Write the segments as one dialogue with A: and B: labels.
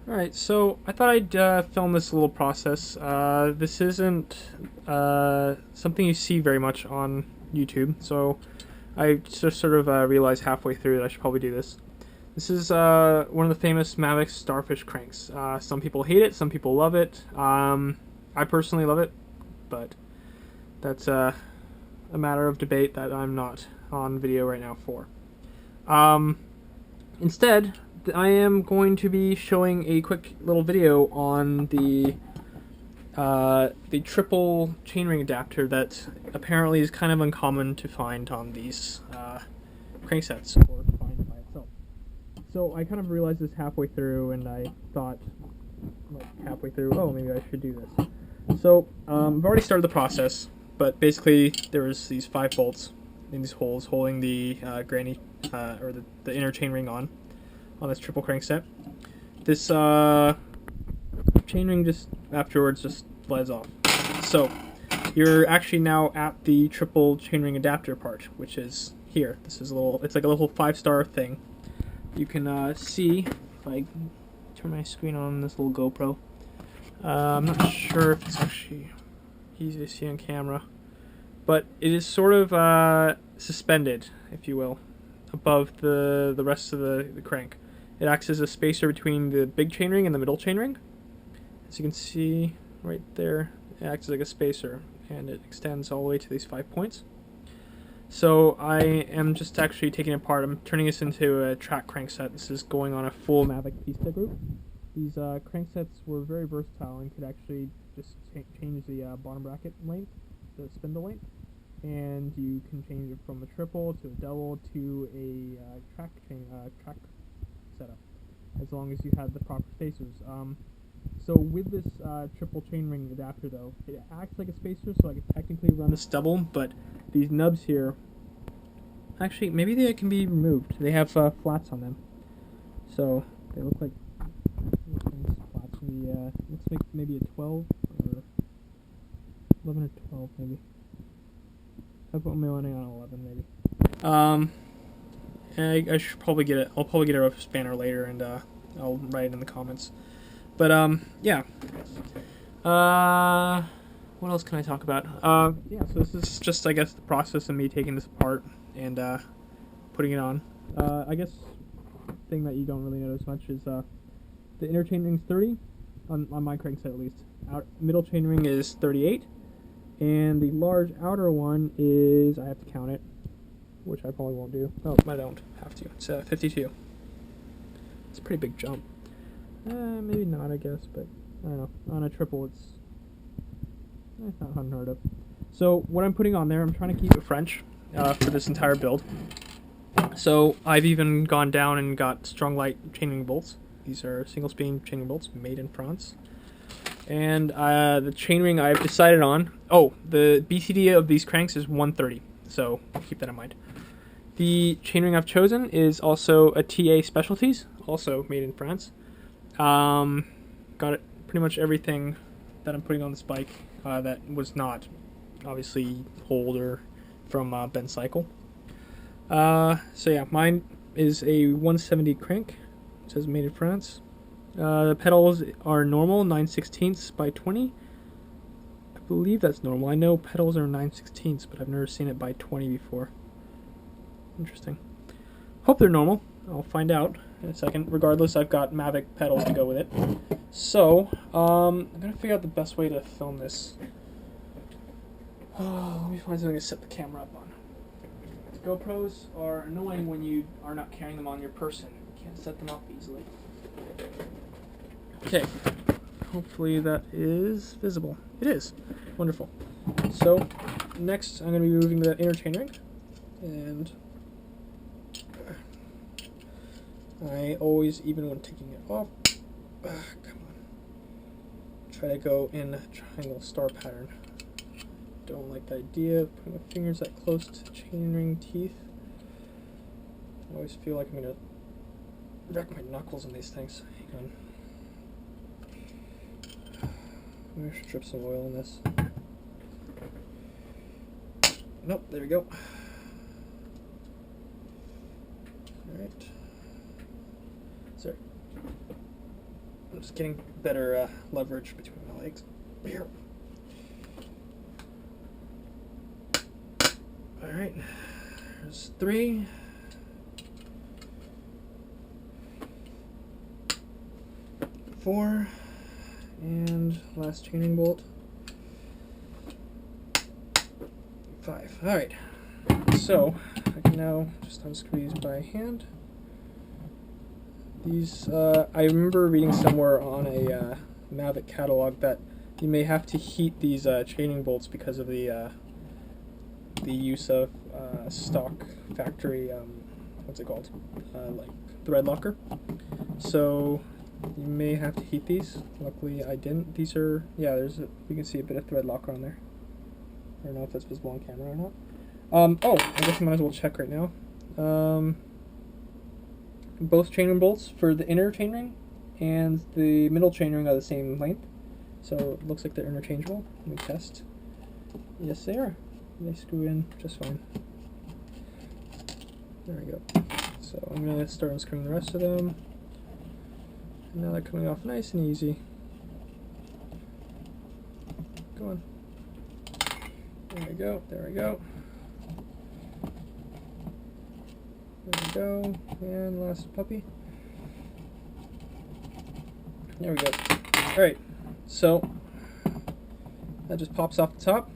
A: Alright, so I thought I'd film this little process. This isn't something you see very much on YouTube, so I just sort of realized halfway through that I should probably do this. This is one of the famous Mavic Starfish cranks. Some people hate it, some people love it. I personally love it, but that's a matter of debate that I'm not on video right now for. Instead, I am going to be showing a quick little video on the triple chainring adapter that apparently is kind of uncommon to find on these cranksets, or to find by itself. So I kind of realized this halfway through, and I thought, like halfway through, oh, maybe I should do this. So I've already started the process, but basically there was these 5 bolts in these holes holding the granny or the inner chainring on this triple crankset. This chainring just afterwards just slides off. So you're actually now at the triple chainring adapter part, which is here. This is it's like a little 5-star thing. You can see if I turn my screen on this little GoPro. I'm not sure if it's actually easy to see on camera, but it is sort of suspended, if you will, above the rest of the crank. It acts as a spacer between the big chainring and the middle chainring. As you can see right there, it acts like a spacer, and it extends all the way to these 5 points. So I am just actually taking it apart. I'm turning this into a track crankset. This is going on a full Mavic pista group. These cranksets were very versatile and could actually just change the bottom bracket length, the spindle length, and you can change it from a triple to a double to a track setup, as long as you have the proper spacers. So with this triple chainring adapter, though, it acts like a spacer, so I could technically run this double, but these nubs here, actually, maybe they can be removed. They have flats on them, so they look like flats. Looks like maybe a 12 or 11 or 12, maybe. I put my running on 11, maybe. I should probably get it. I'll probably get a rough spanner later, and I'll write it in the comments. But yeah. What else can I talk about? Yeah. So this is just, I guess, the process of me taking this apart and putting it on. I guess the thing that you don't really notice much is the inner chainring's 30 on my crankset, at least. Middle chainring is 38, and the large outer one is, I have to count it, which I probably won't do. Oh, I don't have to. It's 52. It's a pretty big jump. Maybe not, I guess, but I don't know. On a triple, it's not unheard of. So what I'm putting on there, I'm trying to keep it French for this entire build. So I've even gone down and got strong light chainring bolts. These are single spin chainring bolts made in France. And the chainring I've decided on, the BCD of these cranks is 130, so keep that in mind. The chainring I've chosen is also a TA Specialties, also made in France. Got it, pretty much everything that I'm putting on this bike that was not obviously old or from Ben Cycle. So yeah, mine is a 170 crank. It says made in France. The pedals are normal, 9/16 by 20. I believe that's normal. I know pedals are 9/16, but I've never seen it by 20 before. Interesting. Hope they're normal. I'll find out in a second. Regardless, I've got Mavic pedals to go with it. So, I'm going to figure out the best way to film this. Let me find something to set the camera up on. GoPros are annoying when you are not carrying them on your person. You can't set them up easily. Okay, hopefully that is visible. It is. Wonderful. So, next I'm going to be removing the inner chainring, and I always, even when taking it off, come on, try to go in a triangle star pattern. Don't like the idea of putting my fingers that close to chainring teeth. I always feel like I'm going to wreck my knuckles on these things. Hang on. Maybe I should drip some oil in this. Nope, there we go. Alright. Sorry. I'm just getting better leverage between my legs. Here. Alright, there's 3. 4, and last chaining bolt. 5. Alright, so I can now just unscrew these by hand. These, I remember reading somewhere on a Mavic catalog that you may have to heat these chaining bolts because of the use of stock factory, what's it called, like thread locker. So you may have to heat these. Luckily I didn't. These are, yeah, you can see a bit of thread locker on there. I don't know if that's visible on camera or not. Oh, I guess I might as well check right now. Both chainring bolts for the inner chainring and the middle chainring are the same length. So it looks like they're interchangeable. Let me test. Yes, they are. They screw in just fine. There we go. So I'm going to start unscrewing the rest of them. And now they're coming off nice and easy. Go on. There we go. There we go. There we go. And last puppy. There we go. Alright. So that just pops off the top.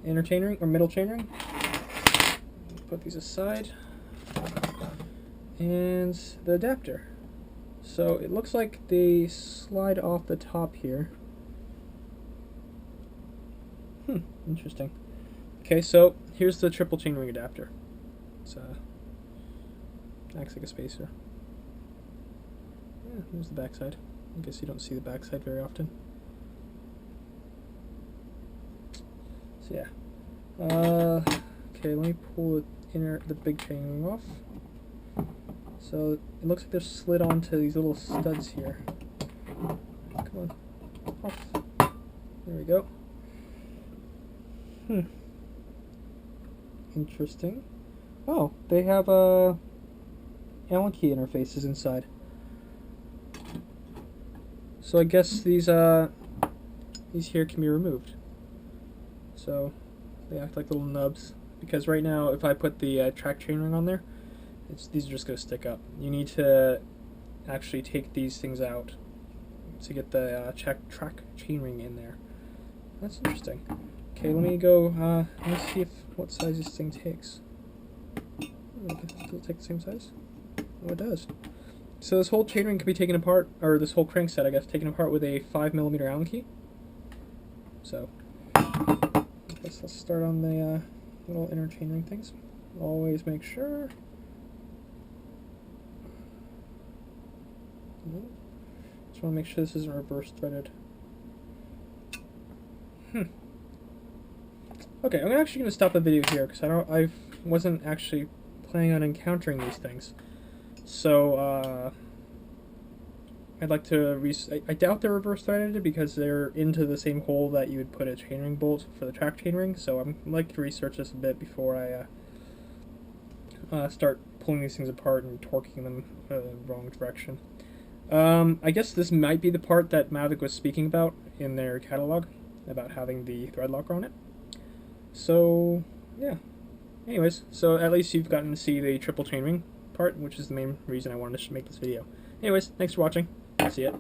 A: Inner chainring or middle chainring. Put these aside. And the adapter. So it looks like they slide off the top here. Interesting. Okay, so here's the triple chainring adapter. It's acts like a spacer. Yeah, here's the backside. I guess you don't see the backside very often. So yeah. Okay, let me pull the big chainring off. So it looks like they're slid onto these little studs here. Come on. Off. There we go. Interesting. Oh, they have Allen key interfaces inside. So I guess these here can be removed. So they act like little nubs. Because right now, if I put the track chainring on there, these are just going to stick up. You need to actually take these things out to get the track chainring in there. That's interesting. Okay, let me go. Let me see what size this thing takes. Does it take the same size? Oh, it does. So this whole chainring can be taken apart, or this whole crankset, I guess, taken apart with a 5mm Allen key. So, I guess let's start on the little inner chainring things. Always make sure. Just want to make sure this isn't reverse threaded. Okay, I'm actually going to stop the video here because I wasn't actually planning on encountering these things. So I'd like to I doubt they're reverse threaded because they're into the same hole that you would put a chainring bolt for the track chainring. So I'd like to research this a bit before I start pulling these things apart and torquing them the wrong direction. I guess this might be the part that Mavic was speaking about in their catalog about having the thread locker on it. So yeah. Anyways, so at least you've gotten to see the triple chainring part, which is the main reason I wanted to make this video. Anyways, thanks for watching. See ya.